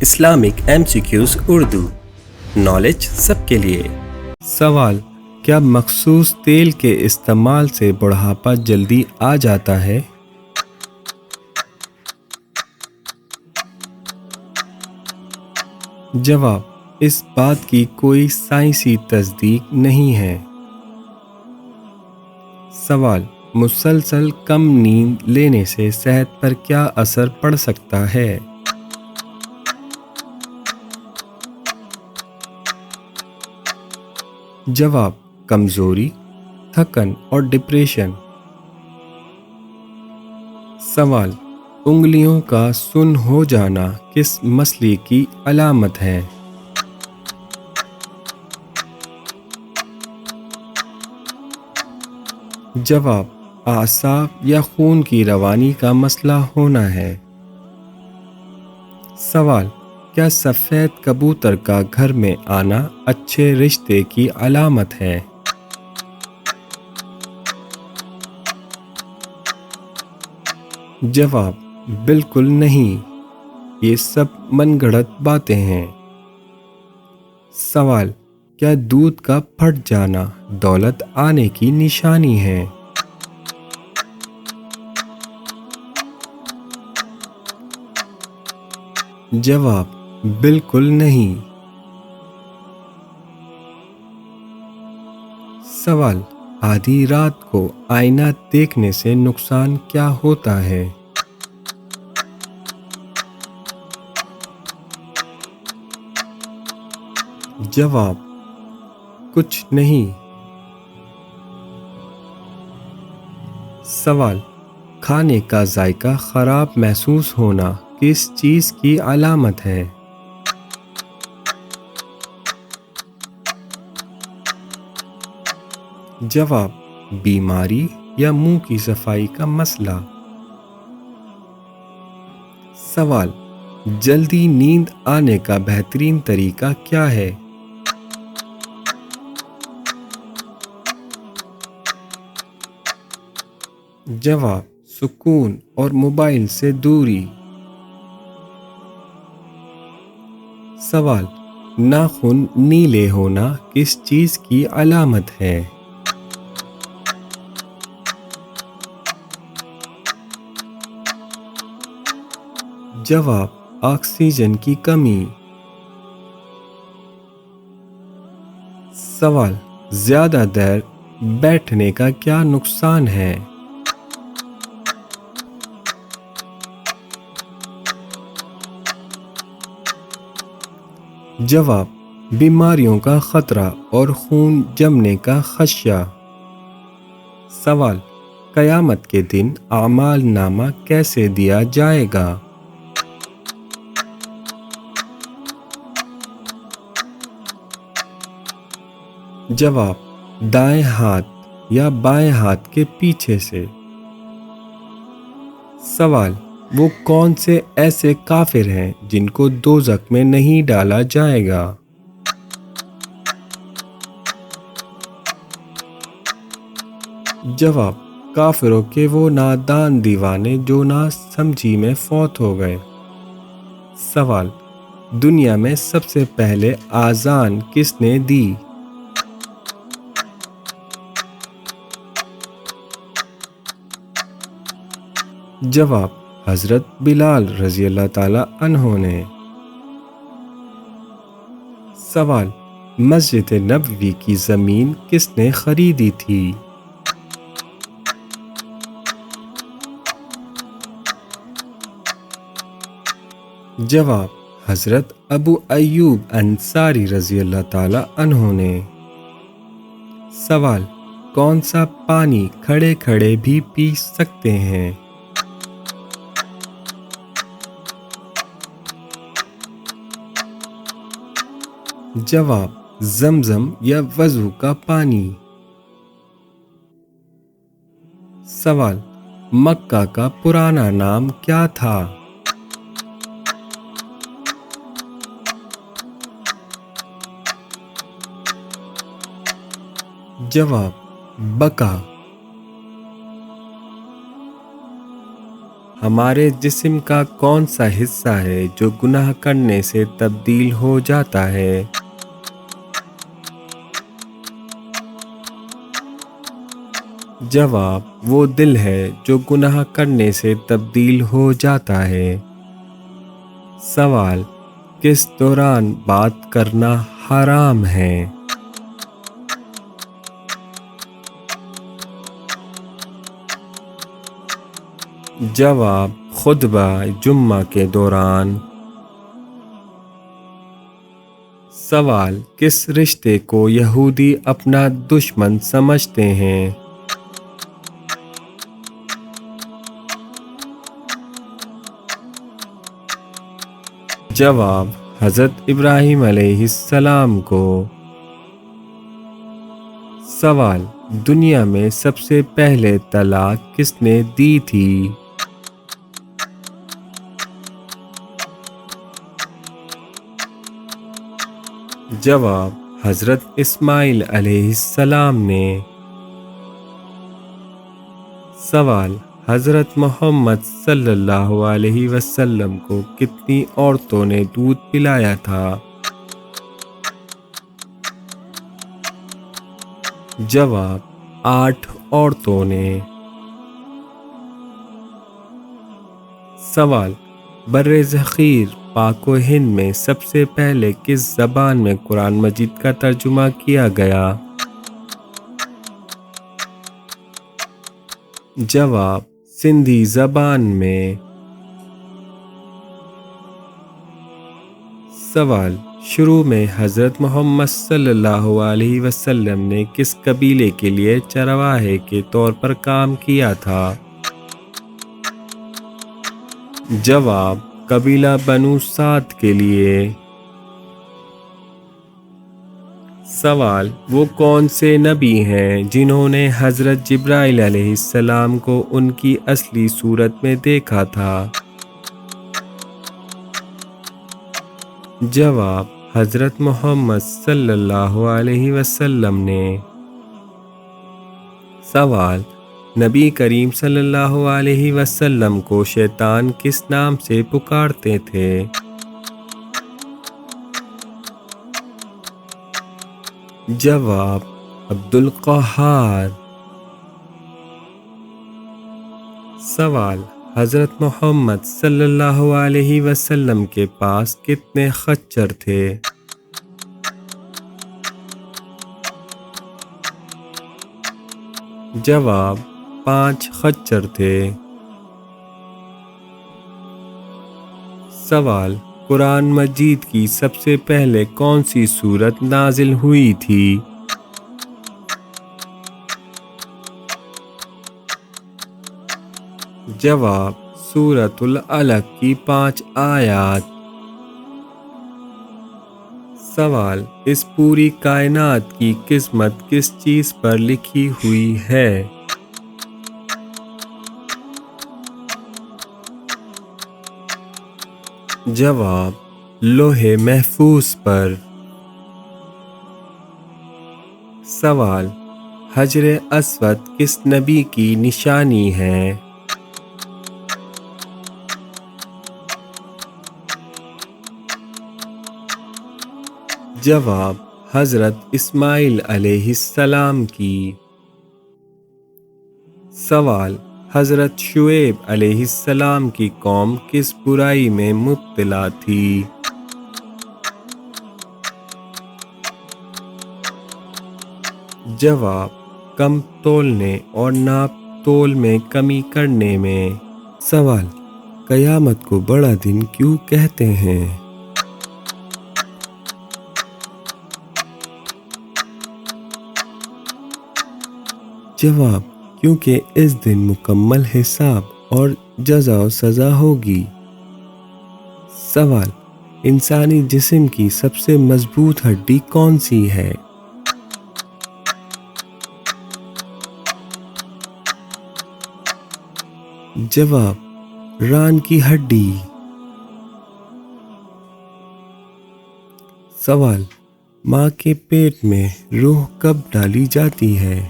Islamic MCQs Urdu knowledge سب کے لیے۔ سوال: کیا مخصوص تیل کے استعمال سے بڑھاپا جلدی آ جاتا ہے؟ جواب: اس بات کی کوئی سائنسی تصدیق نہیں ہے۔ سوال: مسلسل کم نیند لینے سے صحت پر کیا اثر پڑ سکتا ہے؟ جواب: کمزوری، تھکن اور ڈپریشن۔ سوال: انگلیوں کا سن ہو جانا کس مسئلے کی علامت ہے؟ جواب: اعصاب یا خون کی روانی کا مسئلہ ہونا ہے۔ سوال: کیا سفید کبوتر کا گھر میں آنا اچھے رشتے کی علامت ہے؟ جواب: بالکل نہیں، یہ سب من گھڑت باتیں ہیں۔ سوال: کیا دودھ کا پھٹ جانا دولت آنے کی نشانی ہے؟ جواب: بالکل نہیں۔ سوال: آدھی رات کو آئینہ دیکھنے سے نقصان کیا ہوتا ہے؟ جواب: کچھ نہیں۔ سوال: کھانے کا ذائقہ خراب محسوس ہونا کس چیز کی علامت ہے؟ جواب: بیماری یا منہ کی صفائی کا مسئلہ۔ سوال: جلدی نیند آنے کا بہترین طریقہ کیا ہے؟ جواب: سکون اور موبائل سے دوری۔ سوال: ناخن نیلے ہونا کس چیز کی علامت ہے؟ جواب: آکسیجن کی کمی۔ سوال: زیادہ دیر بیٹھنے کا کیا نقصان ہے؟ جواب: بیماریوں کا خطرہ اور خون جمنے کا خدشہ۔ سوال: قیامت کے دن اعمال نامہ کیسے دیا جائے گا؟ جواب: دائیں ہاتھ یا بائیں ہاتھ کے پیچھے سے۔ سوال: وہ کون سے ایسے کافر ہیں جن کو دوزخ میں نہیں ڈالا جائے گا؟ جواب: کافروں کے وہ نادان دیوانے جو نہ سمجھی میں فوت ہو گئے۔ سوال: دنیا میں سب سے پہلے اذان کس نے دی؟ جواب: حضرت بلال رضی اللہ تعالی عنہ نے۔ سوال: مسجد نبوی کی زمین کس نے خریدی تھی؟ جواب: حضرت ابو ایوب انصاری رضی اللہ تعالی عنہ نے۔ سوال: کون سا پانی کھڑے کھڑے بھی پی سکتے ہیں؟ جواب: زمزم یا وضو کا پانی۔ سوال: مکہ کا پرانا نام کیا تھا؟ جواب: بکہ۔ ہمارے جسم کا کون سا حصہ ہے جو گناہ کرنے سے تبدیل ہو جاتا ہے؟ جواب: وہ دل ہے جو گناہ کرنے سے تبدیل ہو جاتا ہے۔ سوال: کس دوران بات کرنا حرام ہے؟ جواب: خطبہ جمعہ کے دوران۔ سوال: کس رشتے کو یہودی اپنا دشمن سمجھتے ہیں؟ جواب: حضرت ابراہیم علیہ السلام کو۔ سوال: دنیا میں سب سے پہلے طلاق کس نے دی تھی؟ جواب: حضرت اسماعیل علیہ السلام نے۔ سوال: حضرت محمد صلی اللہ علیہ وسلم کو کتنی عورتوں نے دودھ پلایا تھا؟ جواب: 8 عورتوں نے۔ سوال: برصغیر پاک و ہند میں سب سے پہلے کس زبان میں قرآن مجید کا ترجمہ کیا گیا؟ جواب: سندھی زبان میں۔ سوال: شروع میں حضرت محمد صلی اللہ علیہ وسلم نے کس قبیلے کے لیے چرواہے کے طور پر کام کیا تھا؟ جواب: قبیلہ بنو سعد کے لیے۔ سوال: وہ کون سے نبی ہیں جنہوں نے حضرت جبرائیل علیہ السلام کو ان کی اصلی صورت میں دیکھا تھا؟ جواب: حضرت محمد صلی اللہ علیہ وسلم نے۔ سوال: نبی کریم صلی اللہ علیہ وسلم کو شیطان کس نام سے پکارتے تھے؟ جواب: عبد القہار۔ سوال: حضرت محمد صلی اللہ علیہ وسلم کے پاس کتنے خچر تھے؟ جواب: 5 خچر تھے۔ سوال: قرآن مجید کی سب سے پہلے کون سی سورت نازل ہوئی تھی؟ جواب: سورۃ العلق کی 5 آیات۔ سوال: اس پوری کائنات کی قسمت کس چیز پر لکھی ہوئی ہے؟ جواب: لوح محفوظ پر۔ سوال: حجر اسود کس نبی کی نشانی ہے؟ جواب: حضرت اسماعیل علیہ السلام کی۔ سوال: حضرت شعیب علیہ السلام کی قوم کس برائی میں مبتلا تھی؟ جواب: کم تولنے اور ناپ تول میں کمی کرنے میں۔ سوال: قیامت کو بڑا دن کیوں کہتے ہیں؟ جواب: کیونکہ اس دن مکمل حساب اور جزا و سزا ہوگی۔ سوال: انسانی جسم کی سب سے مضبوط ہڈی کون سی ہے؟ جواب: ران کی ہڈی۔ سوال: ماں کے پیٹ میں روح کب ڈالی جاتی ہے؟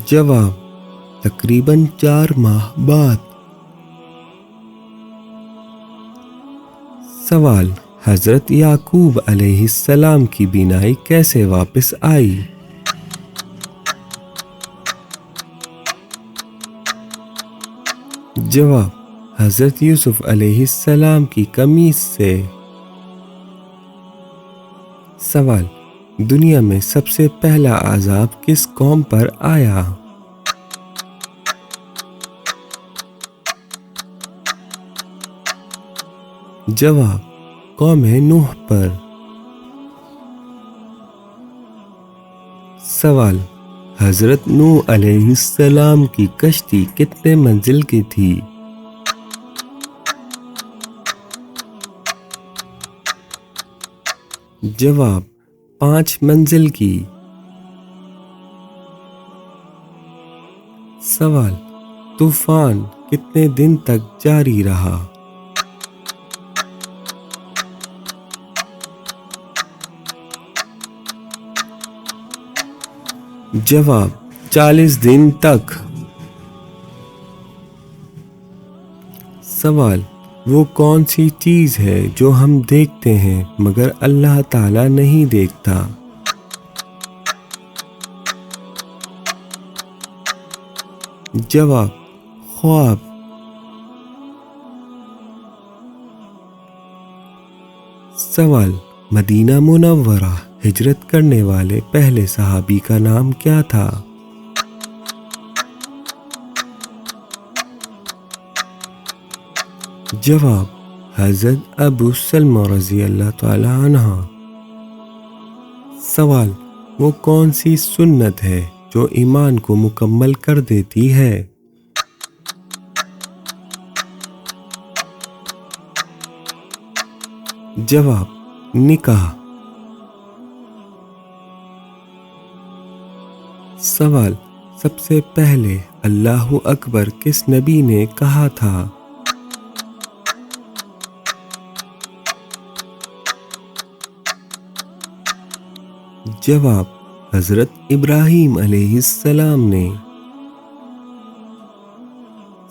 جواب: تقریباً 4 ماہ بعد۔ سوال: حضرت یعقوب علیہ السلام کی بینائی کیسے واپس آئی؟ جواب: حضرت یوسف علیہ السلام کی قمیص سے۔ سوال: دنیا میں سب سے پہلا عذاب کس قوم پر آیا؟ جواب: قوم نوح پر۔ سوال: حضرت نوح علیہ السلام کی کشتی کتنے منزل کی تھی؟ جواب: 5 منزل کی۔ سوال: طوفان کتنے دن تک جاری رہا؟ جواب: 40 دن تک۔ سوال: وہ کون سی چیز ہے جو ہم دیکھتے ہیں مگر اللہ تعالیٰ نہیں دیکھتا؟ جواب: خواب۔ سوال: مدینہ منورہ ہجرت کرنے والے پہلے صحابی کا نام کیا تھا؟ جواب: حضرت ابو سلمہ رضی اللہ تعالی عنہ۔ سوال: وہ کون سی سنت ہے جو ایمان کو مکمل کر دیتی ہے؟ جواب: نکاح۔ سوال: سب سے پہلے اللہ اکبر کس نبی نے کہا تھا؟ جواب: حضرت ابراہیم علیہ السلام نے۔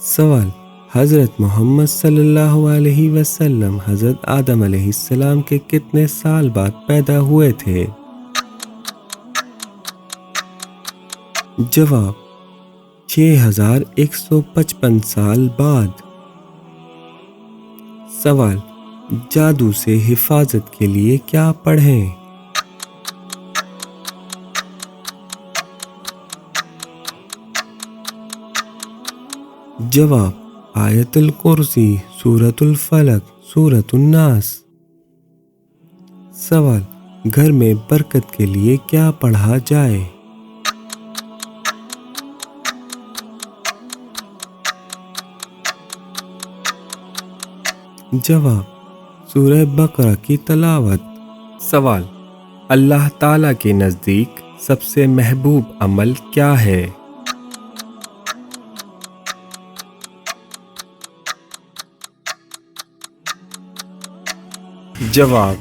سوال: حضرت محمد صلی اللہ علیہ وسلم حضرت آدم علیہ السلام کے کتنے سال بعد پیدا ہوئے تھے؟ جواب: 6155 سال بعد۔ سوال: جادو سے حفاظت کے لیے کیا پڑھیں؟ جواب: آیت الکرسی، سورۃ الفلق، سورۃ الناس۔ سوال: گھر میں برکت کے لیے کیا پڑھا جائے؟ جواب: سورہ بقرہ کی تلاوت۔ سوال: اللہ تعالیٰ کے نزدیک سب سے محبوب عمل کیا ہے؟ جواب: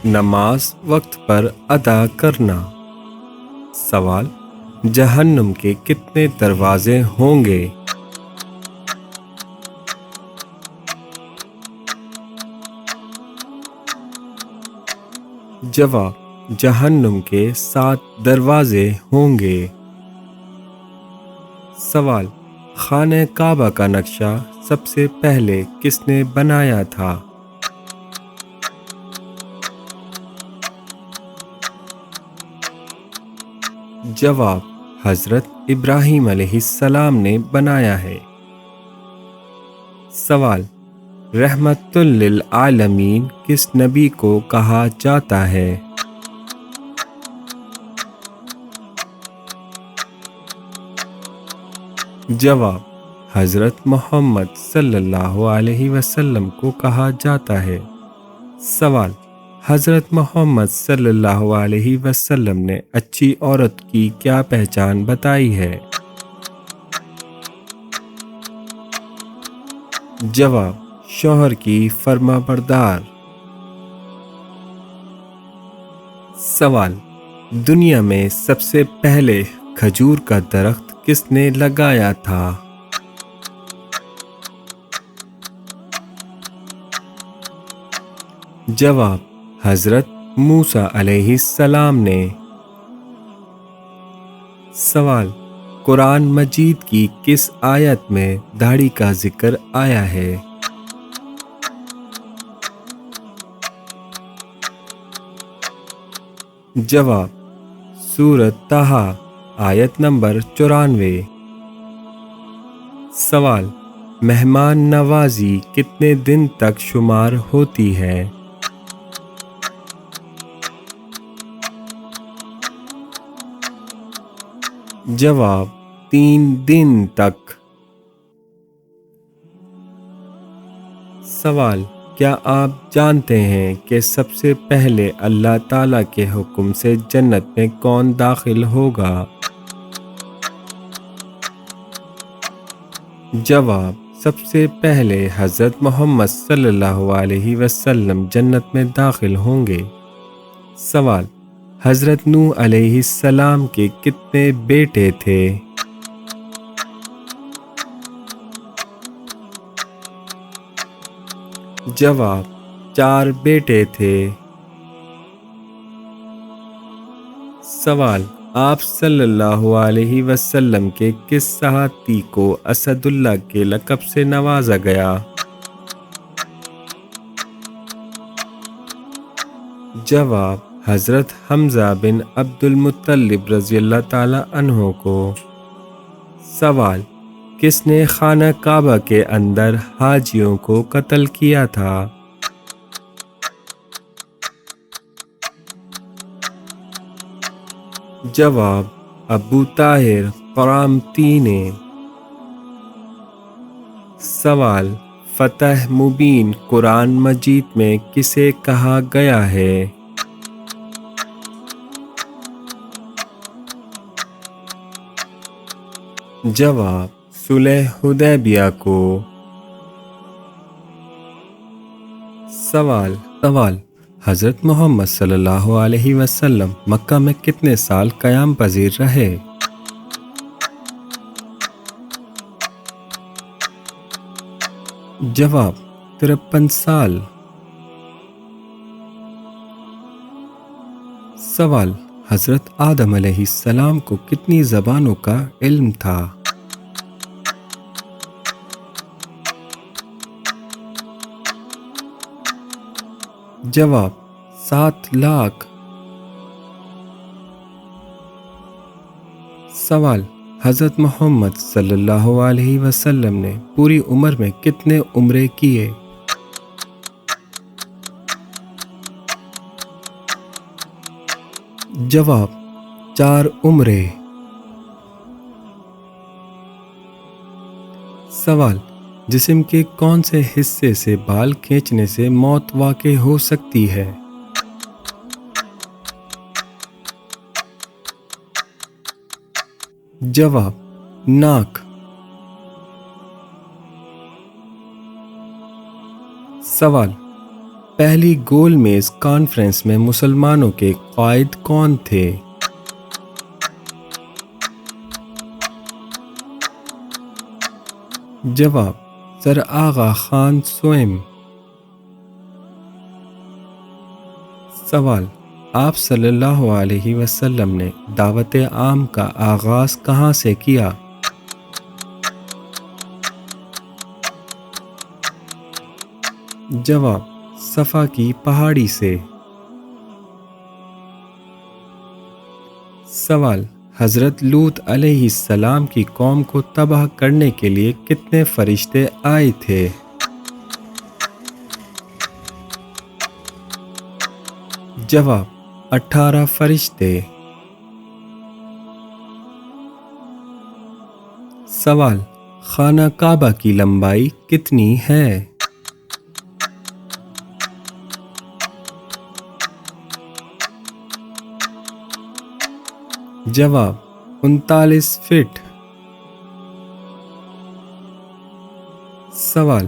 نماز وقت پر ادا کرنا۔ سوال: جہنم کے کتنے دروازے ہوں گے؟ جواب: جہنم کے 7 دروازے ہوں گے۔ سوال: خانہ کعبہ کا نقشہ سب سے پہلے کس نے بنایا تھا؟ جواب: حضرت ابراہیم علیہ السلام نے بنایا ہے۔ سوال: رحمت للعالمین کس نبی کو کہا جاتا ہے؟ جواب: حضرت محمد صلی اللہ علیہ وسلم کو کہا جاتا ہے۔ سوال: حضرت محمد صلی اللہ علیہ وسلم نے اچھی عورت کی کیا پہچان بتائی ہے؟ جواب: شوہر کی فرما بردار۔ سوال: دنیا میں سب سے پہلے کھجور کا درخت کس نے لگایا تھا؟ جواب: حضرت موسیٰ علیہ السلام نے۔ سوال: قرآن مجید کی کس آیت میں داڑھی کا ذکر آیا ہے؟ جواب: سورۃ طٰہٰ آیت نمبر 94۔ سوال: مہمان نوازی کتنے دن تک شمار ہوتی ہے؟ جواب: 3 دن تک۔ سوال: کیا آپ جانتے ہیں کہ سب سے پہلے اللہ تعالیٰ کے حکم سے جنت میں کون داخل ہوگا؟ جواب: سب سے پہلے حضرت محمد صلی اللہ علیہ وسلم جنت میں داخل ہوں گے۔ سوال: حضرت نوح علیہ السلام کے کتنے بیٹے تھے؟ جواب: 4 بیٹے تھے۔ سوال: آپ صلی اللہ علیہ وسلم کے کس صحابی کو اسد اللہ کے لقب سے نوازا گیا؟ جواب: حضرت حمزہ بن عبد المطلب رضی اللہ تعالی عنہ کو۔ سوال: کس نے خانہ کعبہ کے اندر حاجیوں کو قتل کیا تھا؟ جواب: ابو طاہر قرامتی نے۔ سوال: فتح مبین قرآن مجید میں کسے کہا گیا ہے؟ جواب: صلح حدیبیہ کو۔ سوال: حضرت محمد صلی اللہ علیہ وسلم مکہ میں کتنے سال قیام پذیر رہے؟ جواب: 53 سال۔ سوال: حضرت آدم علیہ السلام کو کتنی زبانوں کا علم تھا؟ جواب: 7 لاکھ۔ سوال: حضرت محمد صلی اللہ علیہ وسلم نے پوری عمر میں کتنے عمرے کیے؟ جواب: 4 عمرے۔ سوال: جسم کے کون سے حصے سے بال کھینچنے سے موت واقع ہو سکتی ہے؟ جواب: ناک۔ سوال: پہلی گول میز کانفرنس میں مسلمانوں کے قائد کون تھے؟ جواب: سر آغا خان سوئم۔ سوال: آپ صلی اللہ علیہ وسلم نے دعوت عام کا آغاز کہاں سے کیا؟ جواب: صفا کی پہاڑی سے۔ سوال: حضرت لوط علیہ السلام کی قوم کو تباہ کرنے کے لیے کتنے فرشتے آئے تھے؟ جواب: 18 فرشتے۔ سوال: خانہ کعبہ کی لمبائی کتنی ہے؟ جواب: 39 فٹ۔ سوال: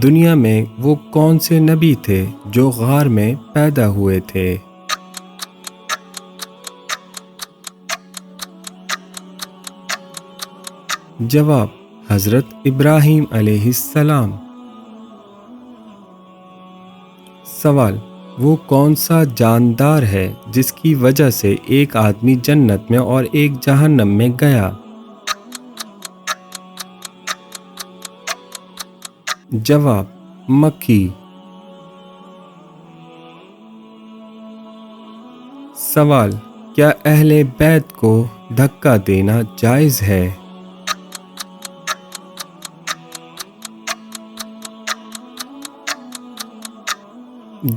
دنیا میں وہ کون سے نبی تھے جو غار میں پیدا ہوئے تھے؟ جواب: حضرت ابراہیم علیہ السلام۔ سوال: وہ کون سا جاندار ہے جس کی وجہ سے ایک آدمی جنت میں اور ایک جہنم میں گیا؟ جواب: مکھی۔ سوال: کیا اہل بیت کو دھکا دینا جائز ہے؟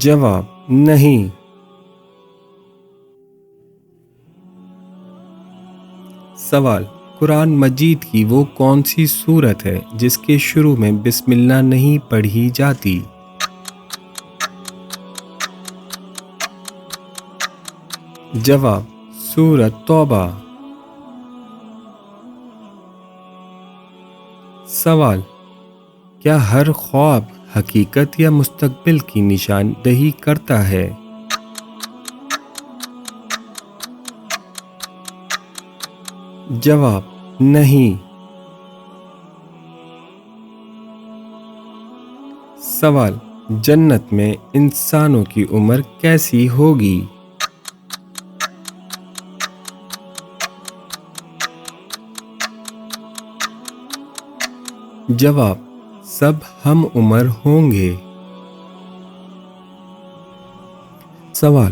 جواب: نہیں۔ سوال: قرآن مجید کی وہ کون سی سورت ہے جس کے شروع میں بسم اللہ نہیں پڑھی جاتی؟ جواب: سورۃ توبہ۔ سوال: کیا ہر خواب حقیقت یا مستقبل کی نشاندہی کرتا ہے؟ جواب: نہیں۔ سوال: جنت میں انسانوں کی عمر کیسی ہوگی؟ جواب: سب ہم عمر ہوں گے۔ سوال: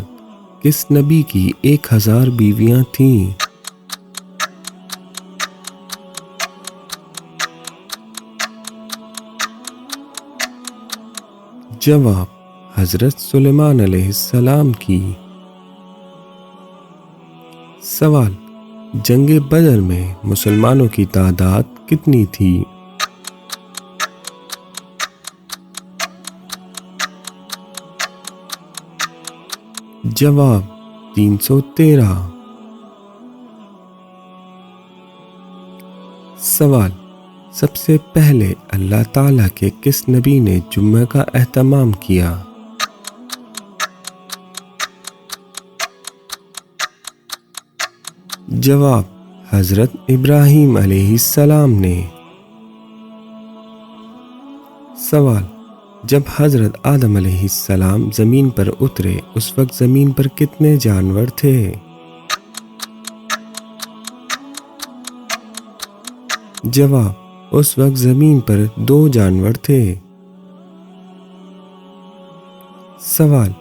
کس نبی کی 1000 بیویاں تھیں؟ جواب: حضرت سلیمان علیہ السلام کی۔ سوال: جنگ بدر میں مسلمانوں کی تعداد کتنی تھی؟ جواب: 313۔ سوال: سب سے پہلے اللہ تعالیٰ کے کس نبی نے جمعہ کا اہتمام کیا؟ جواب: حضرت ابراہیم علیہ السلام نے۔ سوال: جب حضرت آدم علیہ السلام زمین پر اترے اس وقت زمین پر کتنے جانور تھے؟ جواب: اس وقت زمین پر 2 جانور تھے۔ سوال: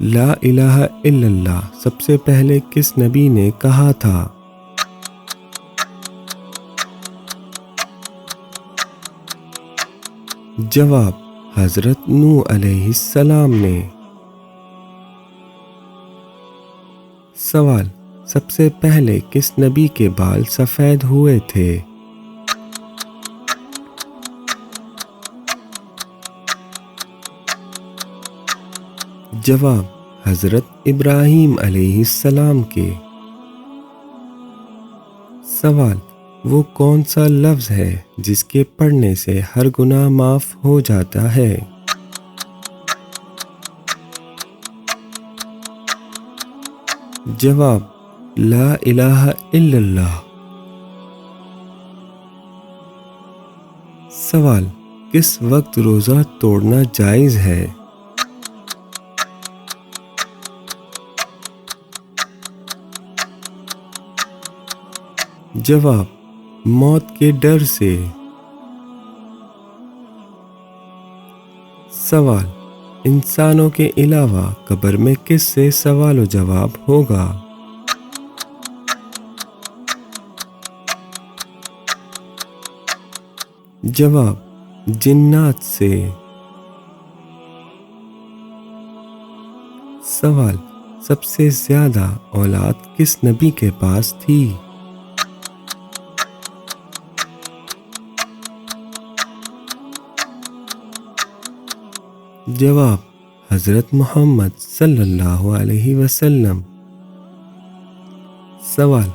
لا الہ الا اللہ سب سے پہلے کس نبی نے کہا تھا؟ جواب: حضرت نوح علیہ السلام نے۔ سوال: سب سے پہلے کس نبی کے بال سفید ہوئے تھے؟ جواب: حضرت ابراہیم علیہ السلام کے۔ سوال: وہ کون سا لفظ ہے جس کے پڑھنے سے ہر گناہ معاف ہو جاتا ہے؟ جواب: لا الہ الا اللہ۔ سوال: کس وقت روزہ توڑنا جائز ہے؟ جواب: موت کے ڈر سے۔ سوال: انسانوں کے علاوہ قبر میں کس سے سوال و جواب ہوگا؟ جواب: جنات سے۔ سوال: سب سے زیادہ اولاد کس نبی کے پاس تھی؟ جواب: حضرت محمد صلی اللہ علیہ وسلم۔ سوال: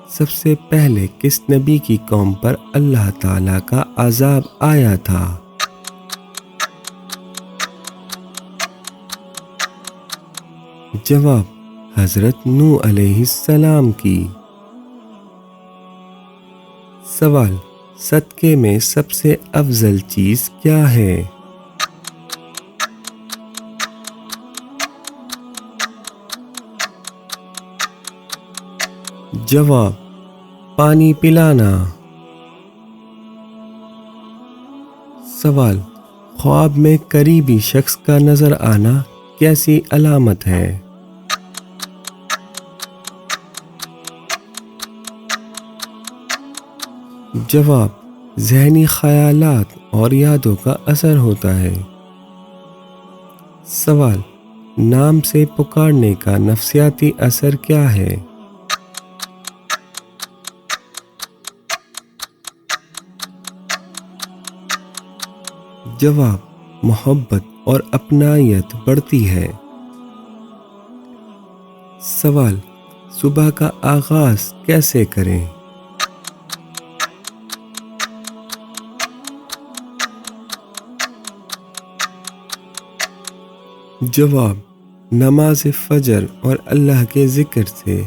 سب سے پہلے کس نبی کی قوم پر اللہ تعالیٰ کا عذاب آیا تھا؟ جواب: حضرت نوح علیہ السلام کی۔ سوال: صدقے میں سب سے افضل چیز کیا ہے؟ جواب: پانی پلانا۔ سوال: خواب میں قریبی شخص کا نظر آنا کیسی علامت ہے؟ جواب: ذہنی خیالات اور یادوں کا اثر ہوتا ہے۔ سوال: نام سے پکارنے کا نفسیاتی اثر کیا ہے؟ جواب: محبت اور اپنائیت بڑھتی ہے۔ سوال: صبح کا آغاز کیسے کریں؟ جواب: نماز فجر اور اللہ کے ذکر سے۔